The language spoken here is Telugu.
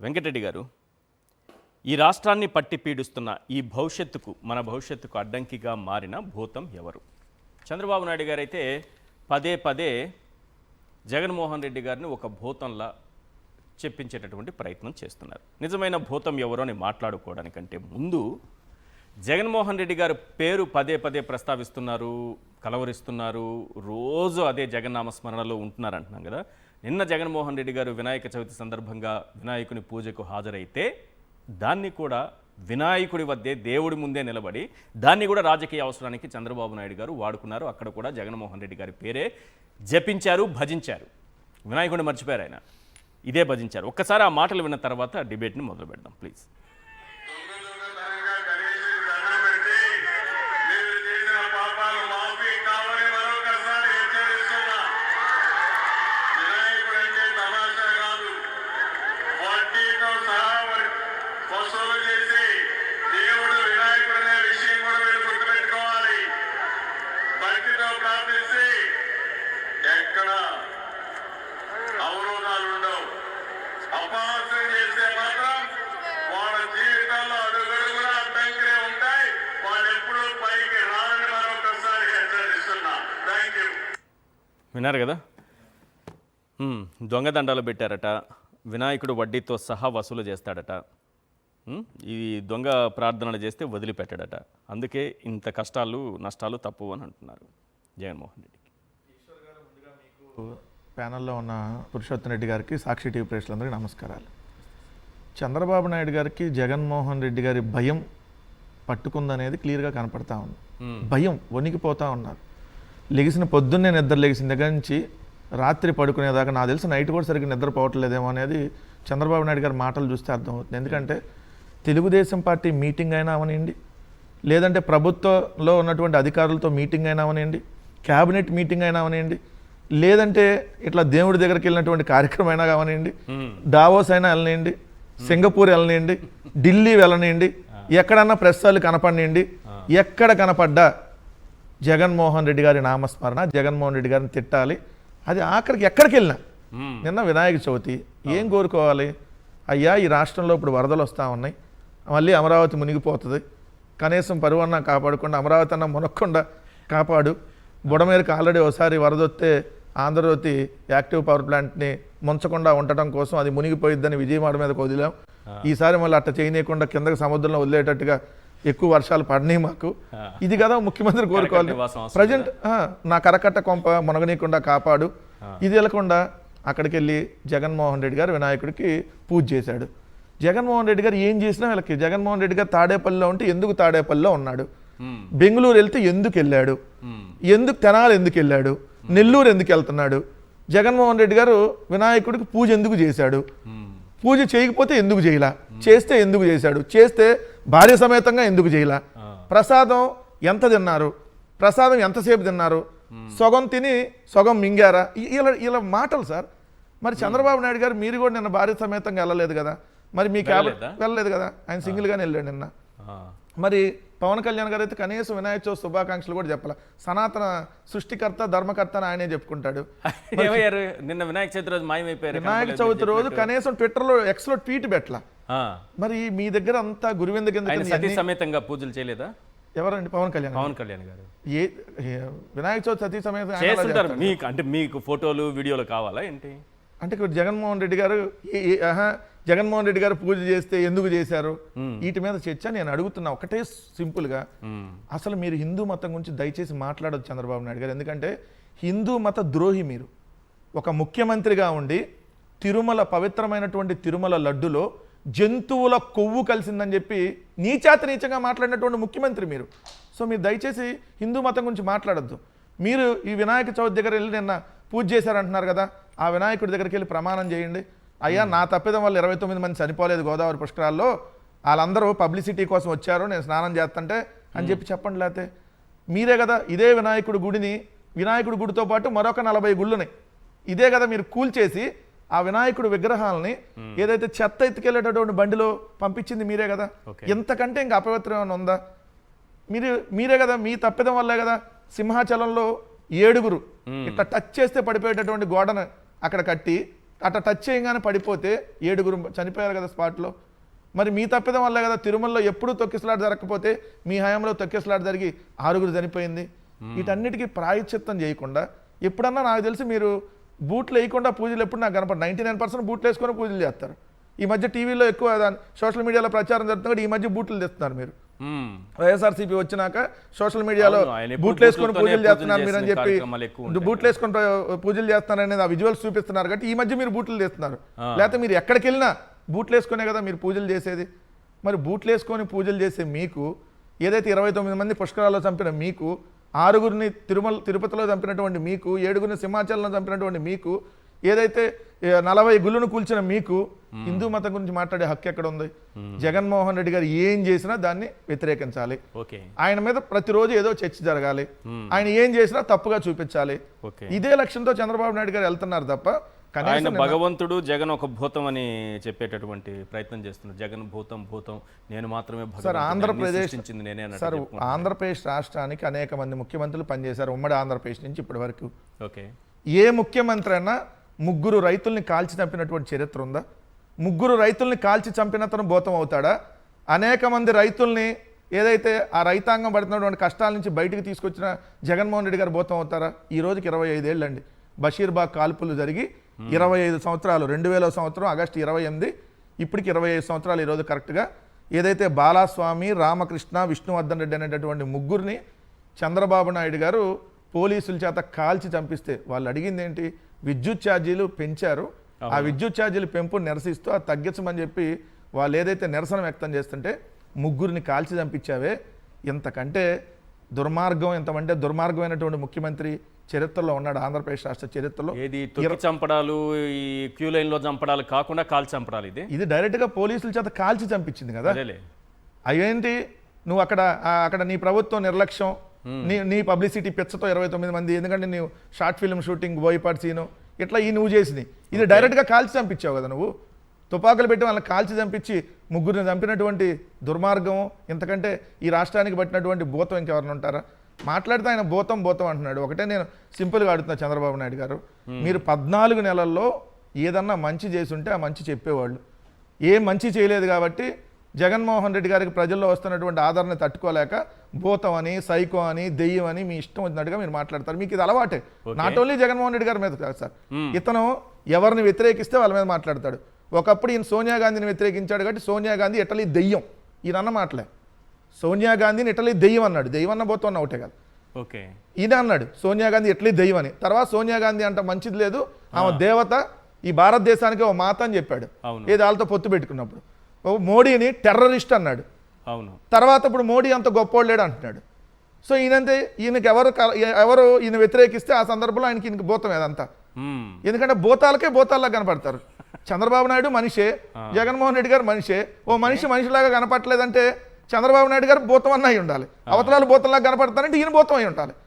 వెంకటరెడ్డి గారు, ఈ రాష్ట్రాన్ని పట్టి పీడిస్తున్న ఈ మన భవిష్యత్తుకు అడ్డంకిగా మారిన భూతం ఎవరు? చంద్రబాబు నాయుడు గారు అయితే పదే పదే జగన్మోహన్ రెడ్డి గారిని ఒక భూతంలా చెప్పించేటటువంటి ప్రయత్నం చేస్తున్నారు. నిజమైన భూతం ఎవరు అని మాట్లాడుకోవడానికంటే ముందు జగన్మోహన్ రెడ్డి గారు పేరు పదే పదే ప్రస్తావిస్తున్నారు, కలవరిస్తున్నారు, రోజు అదే జగన్నామస్మరణలో ఉంటున్నారు అంటున్నాం కదా. నిన్న జగన్మోహన్ రెడ్డి గారు వినాయక చవితి సందర్భంగా వినాయకుని పూజకు హాజరైతే దాన్ని కూడా వినాయకుడి వద్దే దేవుడి ముందే నిలబడి దాన్ని కూడా రాజకీయ అవసరానికి చంద్రబాబు నాయుడు గారు వాడుకున్నారు. అక్కడ కూడా జగన్మోహన్ రెడ్డి గారి పేరే జపించారు, భజించారు. వినాయకుడిని మర్చిపోయారు, ఆయన ఇదే భజించారు. ఒక్కసారి ఆ మాటలు విన్న తర్వాత డిబేట్ని మొదలు పెడదాం ప్లీజ్. విన్నారు కదా, దొంగదండాలు పెట్టారట, వినాయకుడు వడ్డీతో సహా వసూలు చేస్తాడట, ఈ దొంగ ప్రార్థనలు చేస్తే వదిలిపెట్టాడట, అందుకే ఇంత కష్టాలు నష్టాలు తప్పు అని అంటున్నారు జగన్మోహన్ రెడ్డికి. ప్యానల్లో ఉన్న పురుషోత్తం రెడ్డి గారికి, సాక్షి టీవీ ప్రేక్షకులందరికీ నమస్కారాలు. చంద్రబాబు నాయుడు గారికి జగన్మోహన్ రెడ్డి గారి భయం పట్టుకుందనేది క్లియర్గా కనపడతా ఉంది. భయం, వణికిపోతూ ఉన్నారు. లెగిసిన పొద్దున్నే నిద్ర లెగిసిన దగ్గర నుంచి రాత్రి పడుకునేదాకా నాకు తెలిసి నైట్ కూడా సరిగ్గా నిద్రపోవట్లేదేమో అనేది చంద్రబాబు నాయుడు గారి మాటలు చూస్తే అర్థమవుతుంది. ఎందుకంటే తెలుగుదేశం పార్టీ మీటింగ్ అయినా అవనివ్వండి, లేదంటే ప్రభుత్వంలో ఉన్నటువంటి అధికారులతో మీటింగ్ అయినా అవనివ్వండి, క్యాబినెట్ మీటింగ్ అయినా అవనివ్వండి, లేదంటే ఇట్లా దేవుడి దగ్గరికి వెళ్ళినటువంటి కార్యక్రమం అయినా కావనివ్వండి, డావోస్ అయినా వెళ్ళనివ్వండి, సింగపూర్ వెళ్ళనివ్వండి, ఢిల్లీ వెళ్ళనివ్వండి, ఎక్కడన్నా ప్రెస్సాలు కనపడినండి, ఎక్కడ కనపడ్డా జగన్మోహన్ రెడ్డి గారి నామస్మరణ, జగన్మోహన్ రెడ్డి గారిని తిట్టాలి. అది ఆఖరికి ఎక్కడికి వెళ్ళినా, నిన్న వినాయక చవితి ఏం కోరుకోవాలి? అయ్యా, ఈ రాష్ట్రంలో ఇప్పుడు వరదలు వస్తూ ఉన్నాయి, మళ్ళీ అమరావతి మునిగిపోతుంది, కనీసం పరువన్నా కాపాడకుండా అమరావతి అన్న మునక్కుండా కాపాడు. బుడమేరకు ఆల్రెడీ ఒకసారి వరదొస్తే ఆంధ్రజ్యోతి యాక్టివ్ పవర్ ప్లాంట్ని ముంచకుండా ఉండటం కోసం అది మునిగిపోయిద్దని విజయవాడ మీదకి వదిలాం. ఈసారి మళ్ళీ అట్ట చేయనీయకుండా కిందకి సముద్రంలో వదిలేటట్టుగా ఎక్కువ వర్షాలు పడినాయి మాకు. ఇది కదా ముఖ్యమంత్రి కోరుకోవాలి. ప్రజెంట్ నా కరకట్ట కొంప మునగనీయకుండా కాపాడు. ఇది వెళ్ళకుండా అక్కడికి వెళ్ళి జగన్మోహన్ రెడ్డి గారు వినాయకుడికి పూజ చేశాడు. జగన్మోహన్ రెడ్డి గారు ఏం చేసినా వీళ్ళకి, జగన్మోహన్ రెడ్డి గారు తాడేపల్లిలో ఉంటే ఎందుకు తాడేపల్లిలో ఉన్నాడు, బెంగళూరు వెళ్తే ఎందుకు వెళ్ళాడు, ఎందుకు తెనాలి ఎందుకు వెళ్ళాడు, నెల్లూరు ఎందుకు వెళ్తున్నాడు, జగన్మోహన్ రెడ్డి గారు వినాయకుడికి పూజ ఎందుకు చేశాడు, పూజ చేయకపోతే ఎందుకు చేయలా, చేస్తే ఎందుకు చేశాడు, చేస్తే భార్య సమేతంగా ఎందుకు చేయలా, ప్రసాదం ఎంత తిన్నారు, ప్రసాదం ఎంతసేపు తిన్నారు, సగం తిని సగం మింగారా, ఇలా మాటలు సార్. మరి చంద్రబాబు నాయుడు గారు మీరు కూడా నిన్న భార్య సమేతంగా వెళ్ళలేదు కదా, మరి మీ క్యాబినెట్ వెళ్ళలేదు కదా, ఆయన సింగిల్గానే వెళ్ళాడు నిన్న. మరి పవన్ కళ్యాణ్ గారు అయితే కనీసం వినాయక చవితి శుభాకాంక్షలు కూడా చెప్పాల. సనాతన సృష్టికర్త ధర్మకర్త అని ఆయనే చెప్పుకుంటాడు. నిన్న వినాయక చవితి రోజు మాయమైపోయారు. వినాయక చవితి రోజు కనీసం ట్విట్టర్లో ఎక్స్లో ట్వీట్ పెట్టలా. మరి మీ దగ్గర అంతా గురువింద కింద సమేతంగా పూజలు చేయలేదా? ఎవరండి? పవన్ కళ్యాణ్ గారు ఏ వినాయక చవితి సతీ సమేతంగా మీకు, అంటే మీకు ఫోటోలు వీడియోలు కావాలా ఏంటి? అంటే జగన్మోహన్ రెడ్డి గారు పూజ చేస్తే ఎందుకు చేశారు, వీటి మీద చర్చ నేను అడుగుతున్నా. ఒకటే సింపుల్గా, అసలు మీరు హిందూ మతం గురించి దయచేసి మాట్లాడొద్దు చంద్రబాబు నాయుడు గారు. ఎందుకంటే హిందూ మత ద్రోహి మీరు. ఒక ముఖ్యమంత్రిగా ఉండి తిరుమల, పవిత్రమైనటువంటి తిరుమల లడ్డులో జంతువుల కొవ్వు కలిసిందని చెప్పి నీచంగా మాట్లాడినటువంటి ముఖ్యమంత్రి మీరు. సో మీరు దయచేసి హిందూ మతం గురించి మాట్లాడొద్దు. మీరు ఈ వినాయక చవితి దగ్గర వెళ్ళి నిన్న పూజ చేశారంటున్నారు కదా, ఆ వినాయకుడి దగ్గరికి వెళ్ళి ప్రమాణం చేయండి. అయ్యా, నా తప్పిదం వల్ల 29 మంది చనిపోలేదు గోదావరి పుష్కరాల్లో, వాళ్ళందరూ పబ్లిసిటీ కోసం వచ్చారు, నేను స్నానం చేస్తుంటే అని చెప్పి చెప్పండి. లేకపోతే మీరే కదా ఇదే వినాయకుడి గుడితో పాటు మరొక 40 గుళ్ళున్నాయి, ఇదే కదా మీరు కూల్చేసి ఆ వినాయకుడి విగ్రహాలని ఏదైతే చెత్త ఎత్తుకెళ్ళేటటువంటి బండిలో పంపించింది మీరే కదా. ఎంతకంటే ఇంకా అపవిత్రం ఏమైనా ఉందా? మీరే కదా, మీ తప్పిదం వల్లే కదా సింహాచలంలో 7 ఇట్లా టచ్ చేస్తే పడిపోయేటటువంటి గోడను అక్కడ కట్టి అట్లా టచ్ చేయగానే పడిపోతే 7 చనిపోయారు కదా స్పాట్లో. మరి మీ తప్పిదం వల్లే కదా తిరుమలలో ఎప్పుడూ తొక్కిసలాట జరగకపోతే మీ హయాంలో తొక్కిసలాట జరిగి 6 చనిపోయింది. వీటన్నిటికీ ప్రాయశ్చిత్తం చేయకుండా ఎప్పుడన్నా నాకు తెలిసి మీరు బూట్లు వేయకుండా పూజలు ఎప్పుడు నాకు కనపడదు. 99% బూట్లు వేసుకొని పూజలు చేస్తారు. ఈ మధ్య టీవీలో ఎక్కువ సోషల్ మీడియాలో ప్రచారం జరుగుతుంది. ఈ మధ్య బూట్లు తెస్తున్నారు మీరు. వైఎస్ఆర్సీపీ వచ్చినాక సోషల్ మీడియాలో బూట్లు వేసుకొని పూజలు చేస్తున్నారు మీరు అని చెప్పి బూట్లు వేసుకొని పూజలు చేస్తున్నారు అనేది ఆ విజువల్స్ చూపిస్తున్నారు. కాబట్టి ఈ మధ్య మీరు బూట్లు తెస్తున్నారు. లేకపోతే మీరు ఎక్కడికి వెళ్ళినా బూట్లు వేసుకునే కదా మీరు పూజలు చేసేది. మరి బూట్లు వేసుకొని పూజలు చేసే మీకు ఏదైతే 29 మంది పుష్కరాల్లో చంపిన మీకు, 6 తిరుపతిలో చంపినటువంటి మీకు, 7 సింహాచలంలో చంపినటువంటి మీకు, ఏదైతే 40 గుళ్ళను కూల్చిన మీకు హిందూ మతం గురించి మాట్లాడే హక్కు ఎక్కడ ఉంది? జగన్మోహన్ రెడ్డి గారు ఏం చేసినా దాన్ని వ్యతిరేకించాలి. ఆయన మీద ప్రతిరోజు ఏదో చర్చ జరగాలి. ఆయన ఏం చేసినా తప్పుగా చూపించాలి. ఇదే లక్ష్యంతో చంద్రబాబు నాయుడు గారు వెళ్తున్నారు తప్ప ఆయన భగవంతుడు జగన్ ఒక భూతం అని చెప్పేటటువంటి ప్రయత్నం చేస్తున్నారు. జగన్ భూతం నేను మాత్రమే సార్ ఆంధ్రప్రదేశ్ రాష్ట్రానికి అనేక మంది ముఖ్యమంత్రులు పనిచేశారు ఉమ్మడి ఆంధ్రప్రదేశ్ నుంచి ఇప్పటి వరకు. ఏ ముఖ్యమంత్రి అయినా 3 రైతుల్ని కాల్చి చంపినటువంటి చరిత్ర ఉందా? 3 రైతుల్ని కాల్చి చంపినతను భూతం అవుతాడా? అనేక మంది రైతుల్ని ఏదైతే ఆ రైతాంగం పడుతున్నటువంటి కష్టాల నుంచి బయటికి తీసుకొచ్చిన జగన్మోహన్ రెడ్డి గారు భూతం అవుతారా? ఈ రోజుకి 25 ఏళ్ళండి. బషీర్బాగ్ కాల్పులు జరిగి 25 సంవత్సరాలు. 2000 సంవత్సరం ఆగస్టు 28, ఇప్పటికి 25 సంవత్సరాలు ఈరోజు కరెక్ట్గా. ఏదైతే బాలాస్వామి, రామకృష్ణ, విష్ణువర్ధన్ రెడ్డి అనేటటువంటి 3 చంద్రబాబు నాయుడు గారు పోలీసుల చేత కాల్చి చంపిస్తే వాళ్ళు అడిగింది ఏంటి? విద్యుత్ ఛార్జీలు పెంచారు. ఆ విద్యుత్ ఛార్జీలు పెంపుని నిరసిస్తూ అది తగ్గించమని చెప్పి వాళ్ళు ఏదైతే నిరసన వ్యక్తం చేస్తుంటే 3 కాల్చి చంపించావే, ఇంతకంటే దుర్మార్గం, ఎంతమంటే దుర్మార్గమైనటువంటి ముఖ్యమంత్రి చరిత్రలో ఉన్నాడు ఆంధ్రప్రదేశ్ రాష్ట్ర చరిత్రలో. చంపడాలు, ఈ క్యూ లైన్ లో చంపడాలు కాకుండా కాల్చి చంపడాలు. ఇది డైరెక్ట్ గా పోలీసుల చేత కాల్చి చంపించింది కదా. అవేంటి నువ్వు అక్కడ నీ ప్రభుత్వం నిర్లక్ష్యం, నీ పబ్లిసిటీ పిచ్చతో 29 మంది, ఎందుకంటే నువ్వు short film shooting, Boyapati Seenu, ఇట్లా ఈ నువ్వు చేసింది ఇది డైరెక్ట్ గా కాల్చి చంపించావు కదా. నువ్వు తుపాకులు పెట్టి వాళ్ళని కాల్చి చంపించి 3 చంపినటువంటి దుర్మార్గం, ఇంతకంటే ఈ రాష్ట్రానికి పట్టినటువంటి భూతం ఇంకెవరిని ఉంటారా? మాట్లాడితే ఆయన భూతం అంటున్నాడు. ఒకటే నేను సింపుల్గా అడుగుతున్నా చంద్రబాబు నాయుడు గారు, మీరు 14 నెలల్లో ఏదన్నా మంచి చేసి ఉంటే ఆ మంచి చెప్పేవాళ్ళు. ఏం మంచి చేయలేదు కాబట్టి జగన్మోహన్ రెడ్డి గారికి ప్రజల్లో వస్తున్నటువంటి ఆదరణ తట్టుకోలేక భూతం అని, సైకో అని, దెయ్యం అని మీ ఇష్టం వచ్చినట్టుగా మీరు మాట్లాడతారు. మీకు ఇది అలవాటే. నాట్ ఓన్లీ జగన్మోహన్ రెడ్డి గారి మీద కాదు సార్, ఇతను ఎవరిని వ్యతిరేకిస్తే వాళ్ళ మీద మాట్లాడతాడు. ఒకప్పుడు ఈయన సోనియా గాంధీని వ్యతిరేకించాడు కాబట్టి సోనియా గాంధీ ఇటలీ దెయ్యం ఈయన అన్న మాటలే. సోనియా గాంధీని ఇటలీ దెయ్యం అన్నాడు. దెయ్యం అన్న పోతున్న ఒకటే కదా. ఈయన అన్నాడు సోనియా గాంధీ ఇటలీ దెయ్యం అని. తర్వాత సోనియా గాంధీ అంట మంచిది లేదు, ఆమె దేవత, ఈ భారతదేశానికి ఓ మాత అని చెప్పాడు. ఏది వాళ్ళతో పొత్తు పెట్టుకున్నప్పుడు. మోడీని టెర్రరిస్ట్ అన్నాడు. తర్వాత ఇప్పుడు మోడీ అంత గొప్పోడు లేడు అంటున్నాడు. సో ఈయనకి ఎవరు ఈయన వ్యతిరేకిస్తే ఆ సందర్భంలో ఈయనకి భూతం ఏదంతా. ఎందుకంటే భూతాల్లా కనపడతారు. చంద్రబాబు నాయుడు మనిషే, జగన్మోహన్ రెడ్డి గారు మనిషే. ఓ మనిషిలాగా కనపడలేదంటే చంద్రబాబు నాయుడు గారు భూతం అన్న అయి ఉండాలి, అవతలాలు భూతంలాగా కనపడతారంటే ఈయన భూతం అయి ఉండాలి.